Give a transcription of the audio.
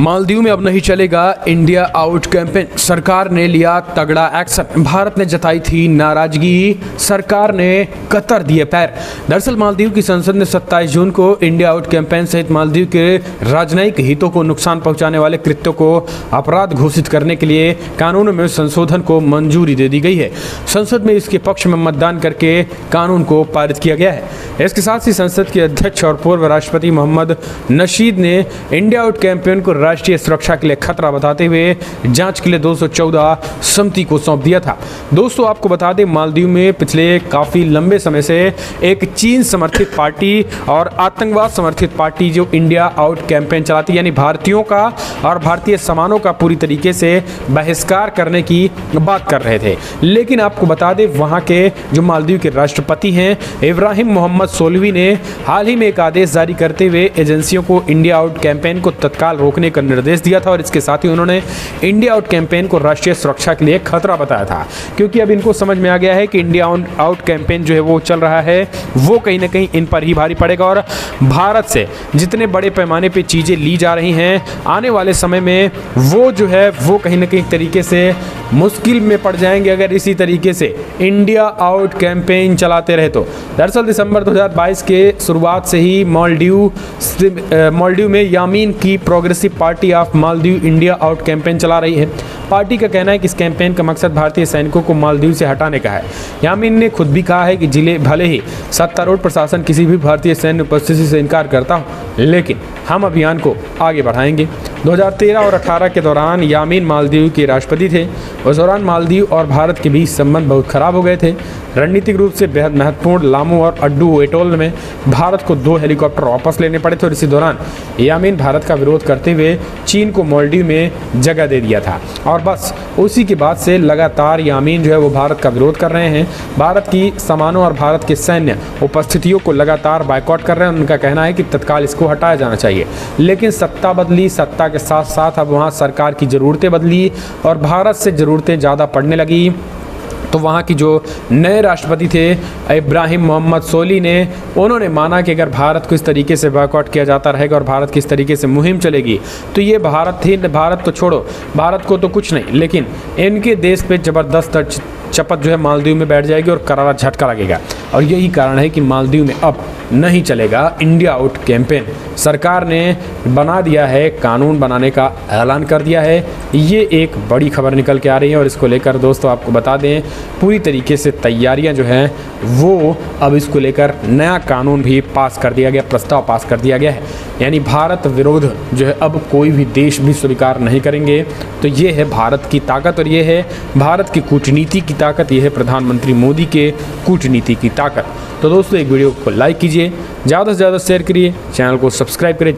मालदीव में अब नहीं चलेगा इंडिया आउट कैंपेन, सरकार ने लिया तगड़ा एक्शन। भारत ने जताई थी नाराजगी, सरकार ने कतर दिए पैर। दरअसल मालदीव की संसद ने 27 जून को इंडिया आउट कैंपेन सहित मालदीव के राजनयिक हितों को नुकसान पहुंचाने वाले कृत्यों को अपराध घोषित करने के लिए कानून में संशोधन को मंजूरी दे दी गई है। संसद में इसके पक्ष में मतदान करके कानून को पारित किया गया है। इसके साथ ही संसद के अध्यक्ष और पूर्व राष्ट्रपति मोहम्मद नशीद ने इंडिया आउट कैंपेन को राष्ट्रीय सुरक्षा के लिए खतरा बताते हुए जांच के लिए 214 समिति को सौंप दिया था। दोस्तों आपको बता दें, मालदीव में पिछले काफ़ी लंबे समय से एक चीन समर्थित पार्टी और आतंकवाद समर्थित पार्टी जो इंडिया आउट कैंपेन चलाती, यानी भारतीयों का और भारतीय सामानों का पूरी तरीके से बहिष्कार करने की बात कर रहे थे। लेकिन आपको बता दें, वहाँ के जो मालदीव के राष्ट्रपति हैं इब्राहिम मोहम्मद सोलवी ने हाल ही में एक आदेश जारी करते हुए एजेंसियों को इंडिया आउट कैंपेन को तत्काल रोकने का निर्देश दिया था और इसके साथ ही उन्होंने इंडिया आउट कैंपेन को राष्ट्रीय सुरक्षा के लिए खतरा बताया था, क्योंकि अब इनको समझ में आ गया है कि इंडिया आउट कैंपेन जो है वो चल रहा है वो कहीं ना कहीं इन पर ही भारी पड़ेगा और भारत से जितने बड़े पैमाने पे चीज़ें ली जा रही हैं आने वाले समय में वो जो है वो कहीं ना कहीं तरीके से मुश्किल में पड़ जाएंगे अगर इसी तरीके से इंडिया आउट कैंपेन चलाते रहे तो। दरअसल दिसंबर 2022 के शुरुआत से ही मालदीव में यामीन की progressive party of Maldives India out campaign चला रही है। पार्टी का कहना है कि इस कैंपेन का मकसद भारतीय सैनिकों को मालदीव से हटाने का है। यामीन ने खुद भी कहा है कि भले ही सत्तारूढ़ प्रशासन किसी भी भारतीय सैन्य उपस्थिति से इनकार करता हो, लेकिन हम अभियान को आगे बढ़ाएंगे। 2013 और 18 के दौरान यामीन मालदीव के राष्ट्रपति थे। उस दौरान मालदीव और भारत के बीच संबंध बहुत खराब हो गए थे। रणनीतिक रूप से बेहद महत्वपूर्ण लामू और अड्डू एटोल में भारत को 2 हेलीकॉप्टर वापस लेने पड़े थे और इसी दौरान यामीन भारत का विरोध करते हुए चीन को मालदीव में जगह दे दिया था और बस उसी के बाद से लगातार यामीन जो है वो भारत का विरोध कर रहे हैं। भारत की सामानों और भारत के सैन्य उपस्थितियों को लगातार बायकॉट कर रहे हैं। उनका कहना है कि तत्काल इसको हटाया जाना चाहिए, लेकिन सत्ता बदली, सत्ता के साथ साथ अब वहाँ सरकार की ज़रूरतें बदली और भारत से ज़रूरतें ज़्यादा पड़ने लगी। तो वहाँ की जो नए राष्ट्रपति थे इब्राहिम मोहम्मद सोली ने उन्होंने माना कि अगर भारत को इस तरीके से बॉयकॉट किया जाता रहेगा और भारत की इस तरीके से मुहिम चलेगी तो ये भारत तो छोड़ो, भारत को तो कुछ नहीं, लेकिन इनके देश पे ज़बरदस्त चपत जो है मालदीव में बैठ जाएगी और करारा झटका लगेगा। और यही कारण है कि मालदीव में अब नहीं चलेगा इंडिया आउट कैंपेन। सरकार ने बना दिया है, कानून बनाने का ऐलान कर दिया है। ये एक बड़ी खबर निकल के आ रही है और इसको लेकर दोस्तों आपको बता दें पूरी तरीके से तैयारियां जो हैं वो अब इसको लेकर नया कानून भी पास कर दिया गया, प्रस्ताव पास कर दिया गया है। यानी भारत विरोध जो है अब कोई भी देश भी स्वीकार नहीं करेंगे। तो ये है भारत की ताकत और ये है भारत की कूटनीति की ताकत, ये है प्रधानमंत्री मोदी के कूटनीति की ताकत। तो दोस्तों एक वीडियो को लाइक कीजिए, ज़्यादा से ज़्यादा शेयर करिए, चैनल को सब्सक्राइब करें।